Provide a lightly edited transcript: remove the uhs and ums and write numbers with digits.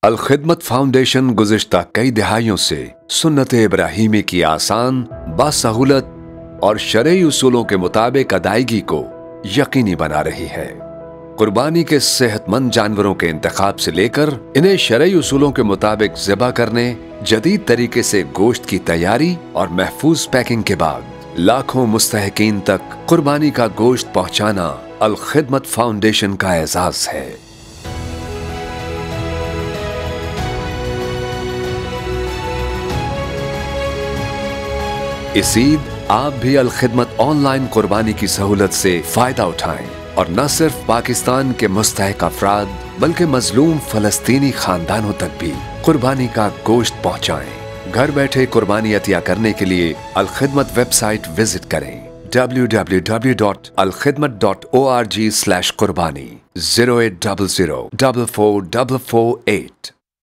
अल खिदमत फाउंडेशन गुज़िश्ता कई दिहाइयों से सुन्नत-ए इब्राहीमी की आसान, बासहूलत और शरई उसूलों के मुताबिक अदायगी को यकीनी बना रही है। कुर्बानी के सेहतमंद जानवरों के इंतखाब से लेकर इन्हें शरई उसूलों के मुताबिक ज़िबा करने, जदीद तरीके से गोश्त की तैयारी और महफूज पैकिंग के बाद लाखों मुस्तहकीन तक कुर्बानी का गोश्त पहुंचाना अल खिदमत फाउंडेशन का एजाज है। इस ईद आप भी अल खिदमत ऑनलाइन कुर्बानी की सहूलत से फायदा उठाएं और न सिर्फ पाकिस्तान के मुस्तहक अफराद बल्कि मजलूम फलस्तीनी खानदानों तक भी कुर्बानी का गोश्त पहुंचाएं। घर बैठे कुर्बानी अतिया करने के लिए अल खिदमत वेबसाइट विजिट करें www.alkhidmat.org/qurbani 0800 444448।